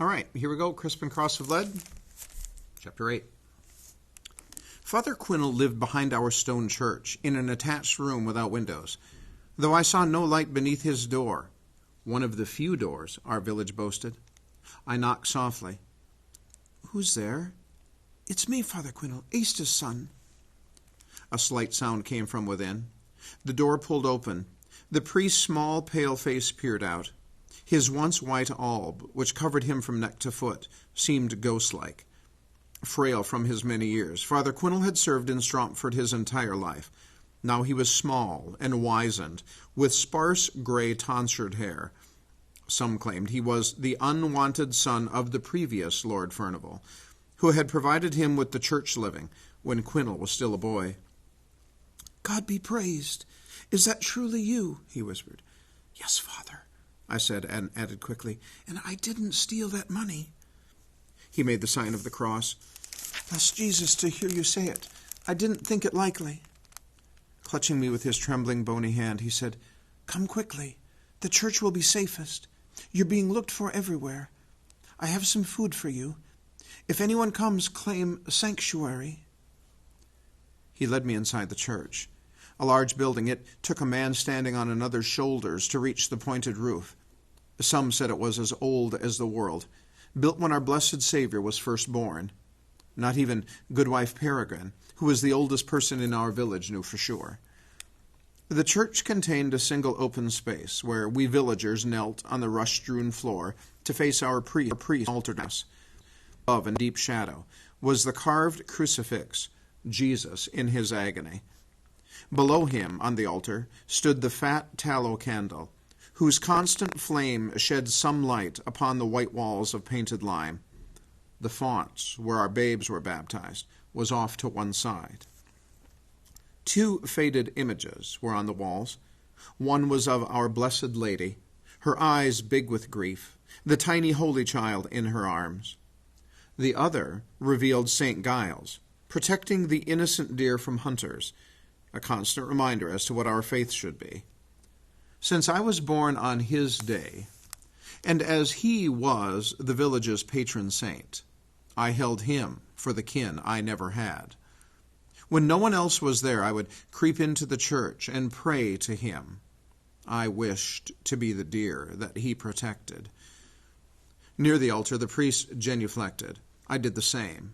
All right, here we go. Crispin Cross of Lead, Chapter 8. Father Quinnell lived behind our stone church, in an attached room without windows, though I saw no light beneath his door, one of the few doors our village boasted. I knocked softly. "Who's there?" "It's me, Father Quinnell, Easter's son." A slight sound came from within. The door pulled open. The priest's small, pale face peered out. His once white alb, which covered him from neck to foot, seemed ghost-like. Frail from his many years, Father Quinnell had served in Stromford his entire life. Now he was small and wizened, with sparse gray tonsured hair. Some claimed he was the unwanted son of the previous Lord Furnival, who had provided him with the church living when Quinnell was still a boy. "God be praised! Is that truly you?" he whispered. "Yes, Father," I said, and added quickly, "and I didn't steal that money." He made the sign of the cross. "Bless Jesus to hear you say it. I didn't think it likely." Clutching me with his trembling, bony hand, he said, "Come quickly. The church will be safest. You're being looked for everywhere. I have some food for you. If anyone comes, claim sanctuary." He led me inside the church. A large building, it took a man standing on another's shoulders to reach the pointed roof. Some said it was as old as the world, built when our blessed Savior was first born. Not even Goodwife Peregrine, who was the oldest person in our village, knew for sure. The church contained a single open space where we villagers knelt on the rush-strewn floor to face our priest altar dress. Above, in deep shadow, was the carved crucifix, Jesus in his agony. Below him, on the altar, stood the fat tallow candle, whose constant flame shed some light upon the white walls of painted lime. The font, where our babes were baptized, was off to one side. Two faded images were on the walls. One was of our Blessed Lady, her eyes big with grief, the tiny Holy Child in her arms. The other revealed St. Giles, protecting the innocent deer from hunters, a constant reminder as to what our faith should be. Since I was born on his day, and as he was the village's patron saint, I held him for the kin I never had. When no one else was there, I would creep into the church and pray to him. I wished to be the deer that he protected. Near the altar, the priest genuflected. I did the same.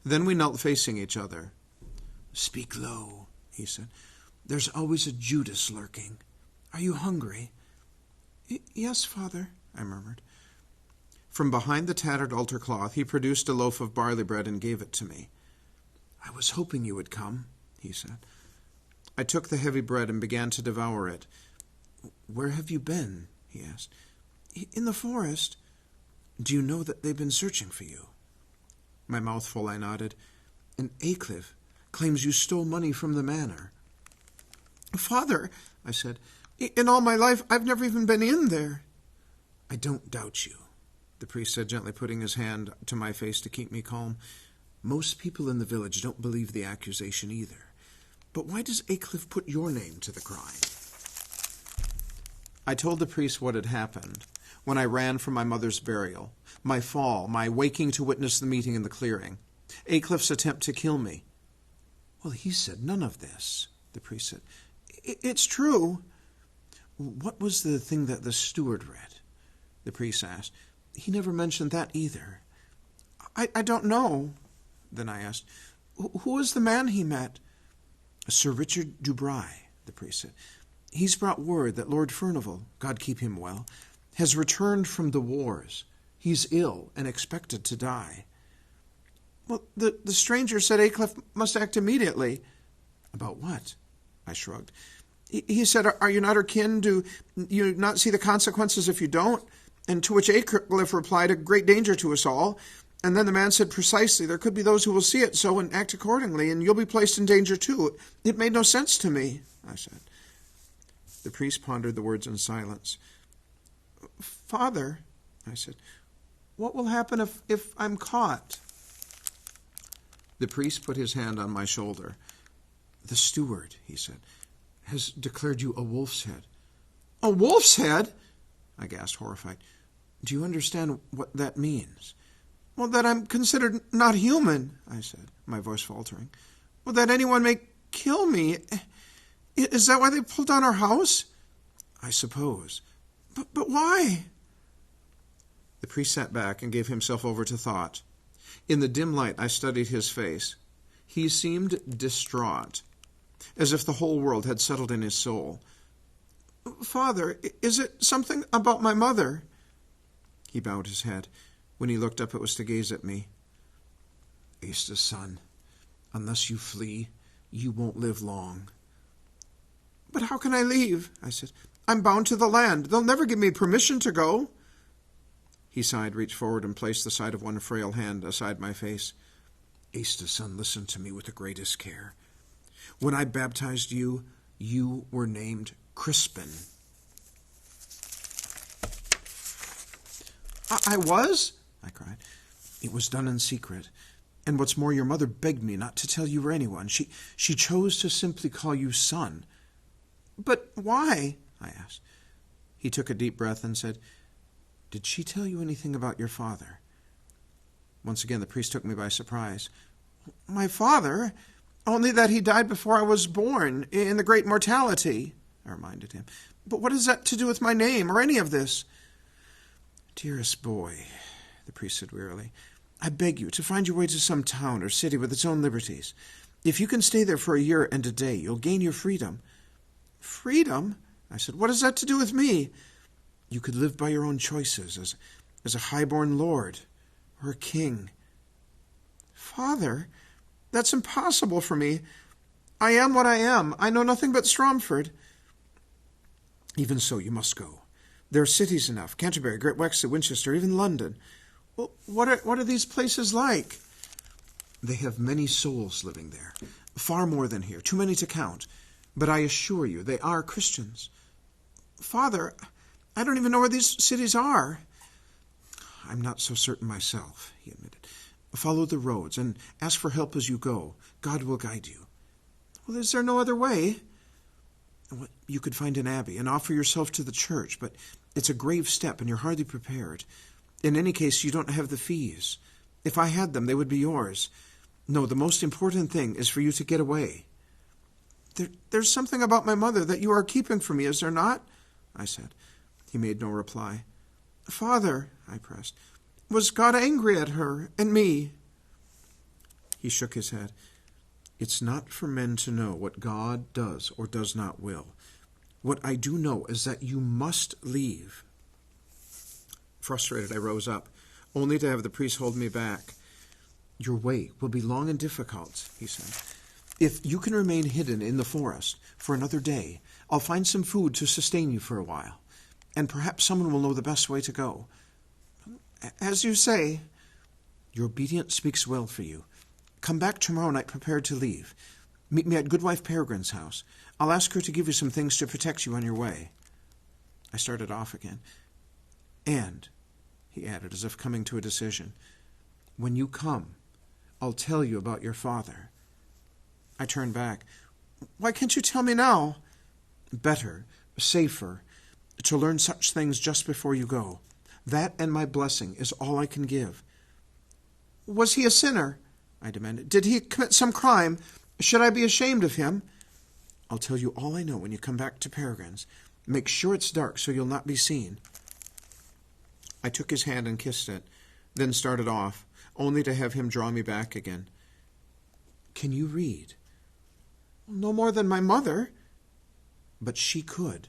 Then we knelt facing each other. "Speak low," he said. "There's always a Judas lurking. Are you hungry?" "Yes, Father," I murmured. From behind the tattered altar cloth, he produced a loaf of barley bread and gave it to me. "I was hoping you would come," he said. I took the heavy bread and began to devour it. "Where have you been?" he asked. "In the forest." "Do you know that they've been searching for you?" My mouth full, I nodded. "And Aycliffe claims you stole money from the manor." "Father," I said, "in all my life I've never even been in there." "I don't doubt you," the priest said, gently putting his hand to my face to keep me calm. "Most people in the village don't believe the accusation either. But why does Aycliffe put your name to the crime?" I told the priest what had happened when I ran from my mother's burial, my fall, my waking to witness the meeting in the clearing, Aycliffe's attempt to kill me. "Well, he said none of this," the priest said. "It's true." "What was the thing that the steward read?" the priest asked. "He never mentioned that either." I don't know." Then I asked, "Who is the man he met?" "Sir Richard Dubray," the priest said. "He's brought word that Lord Furnival, God keep him well, has returned from the wars. He's ill and expected to die." "Well, the stranger said Aycliffe must act immediately." "About what?" I shrugged. He said, "Are you not her kin? Do you not see the consequences if you don't?" And to which Aycliffe replied, "A great danger to us all." And then the man said precisely, "There could be those who will see it so and act accordingly, and you'll be placed in danger too." "It made no sense to me," I said. The priest pondered the words in silence. "Father," I said, "what will happen if I'm caught?" The priest put his hand on my shoulder. "The steward," he said, "has declared you a wolf's head." "A wolf's head?" I gasped, horrified. Do you understand what that means? Well, that I'm considered not human, I said, my voice faltering. Well, that anyone may kill me. Is that why they pulled down our house? I suppose. But why? The priest sat back and gave himself over to thought. In the dim light, I studied his face. He seemed distraught, as if the whole world had settled in his soul. Father, is it something about my mother? He bowed his head. When he looked up, it was to gaze at me. Asta's son, unless you flee, you won't live long. But how can I leave? I said. I'm bound to the land. They'll never give me permission to go. He sighed, reached forward, and placed the side of one frail hand aside my face. Asta's son, listen to me with the greatest care. When I baptized you, you were named Crispin. I was? I cried. It was done in secret. And what's more, your mother begged me not to tell you or anyone. She chose to simply call you son. But why? I asked. He took a deep breath and said, Did she tell you anything about your father? Once again, the priest took me by surprise. My father? Only that he died before I was born, in the great mortality, I reminded him. But what has that to do with my name, or any of this? Dearest boy, the priest said wearily, I beg you to find your way to some town or city with its own liberties. If you can stay there for a year and a day, you'll gain your freedom. Freedom? I said, what has that to do with me? You could live by your own choices, as a highborn lord or a king. Father, that's impossible for me. I am what I am. I know nothing but Stromford. Even so, you must go. There are cities enough, Canterbury, Great Wexford, Winchester, even London. Well, what are these places like? They have many souls living there, far more than here, too many to count. But I assure you, they are Christians. Father, I don't even know where these cities are. I'm not so certain myself, he admitted. Follow the roads and ask for help as you go. God will guide you. Well, is there no other way? Well, you could find an abbey and offer yourself to the church, but it's a grave step and you're hardly prepared. In any case, you don't have the fees. If I had them, they would be yours. No, the most important thing is for you to get away. There's something about my mother that you are keeping from me, is there not? I said. He made no reply. Father, I pressed, was God angry at her and me? He shook his head. It's not for men to know what God does or does not will. What I do know is that you must leave. Frustrated, I rose up, only to have the priest hold me back. Your way will be long and difficult, he said. If you can remain hidden in the forest for another day, I'll find some food to sustain you for a while, and perhaps someone will know the best way to go. As you say, your obedience speaks well for you. Come back tomorrow night prepared to leave. Meet me at Goodwife Peregrine's house. I'll ask her to give you some things to protect you on your way. I started off again. And, he added, as if coming to a decision, when you come, I'll tell you about your father. I turned back. Why can't you tell me now? Better, safer, to learn such things just before you go. That and my blessing is all I can give. Was he a sinner? I demanded. Did he commit some crime? Should I be ashamed of him? I'll tell you all I know when you come back to Peregrine's. Make sure it's dark so you'll not be seen. I took his hand and kissed it, then started off, only to have him draw me back again. Can you read? No more than my mother. But she could.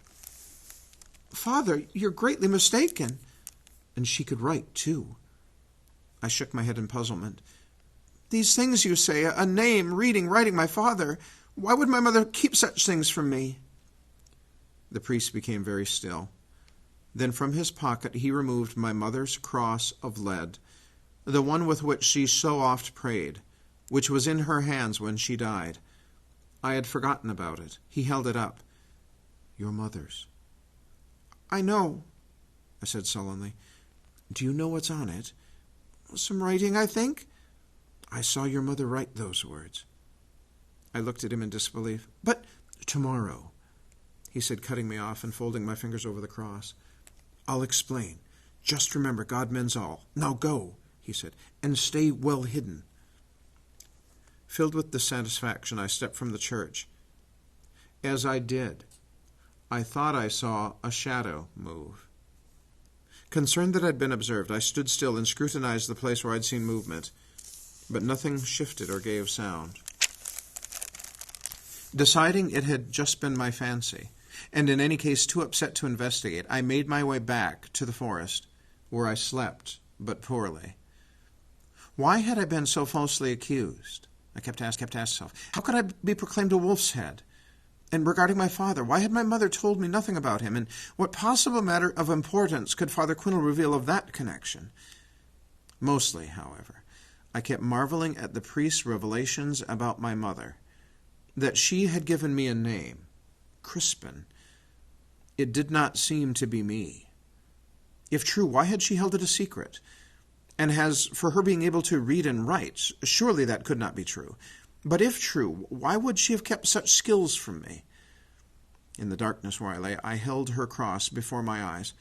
Father, you're greatly mistaken. And she could write, too. I shook my head in puzzlement. These things you say, a name, reading, writing, my father, why would my mother keep such things from me? The priest became very still. Then from his pocket he removed my mother's cross of lead, the one with which she so oft prayed, which was in her hands when she died. I had forgotten about it. He held it up. Your mother's. I know, I said sullenly. Do you know what's on it? Some writing, I think. I saw your mother write those words. I looked at him in disbelief. But tomorrow, he said, cutting me off and folding my fingers over the cross. I'll explain. "Just remember, God mends all. Now go," he said, "and stay well hidden." Filled with dissatisfaction, I stepped from the church. As I did, I thought I saw a shadow move. Concerned that I'd been observed, I stood still and scrutinized the place where I'd seen movement, but nothing shifted or gave sound. Deciding it had just been my fancy, and in any case too upset to investigate, I made my way back to the forest, where I slept, but poorly. Why had I been so falsely accused? I kept asking myself. How could I be proclaimed a wolf's head? And regarding my father, why had my mother told me nothing about him? And what possible matter of importance could Father Quinnell reveal of that connection? Mostly, however, I kept marveling at the priest's revelations about my mother, that she had given me a name, Crispin. It did not seem to be me. If true, why had she held it a secret? And as for her being able to read and write, surely that could not be true. But if true, why would she have kept such skills from me? In the darkness where I lay, I held her cross before my eyes.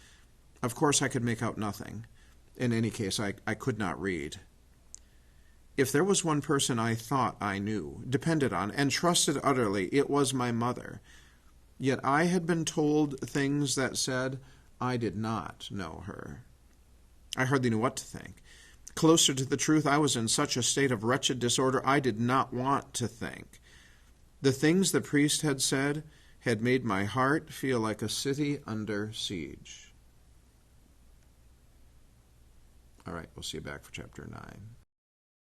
Of course I could make out nothing. In any case, I could not read. If there was one person I thought I knew, depended on, and trusted utterly, it was my mother. Yet I had been told things that said I did not know her. I hardly knew what to think. Closer to the truth, I was in such a state of wretched disorder I did not want to think. The things the priest had said had made my heart feel like a city under siege. All right, we'll see you back for chapter 9.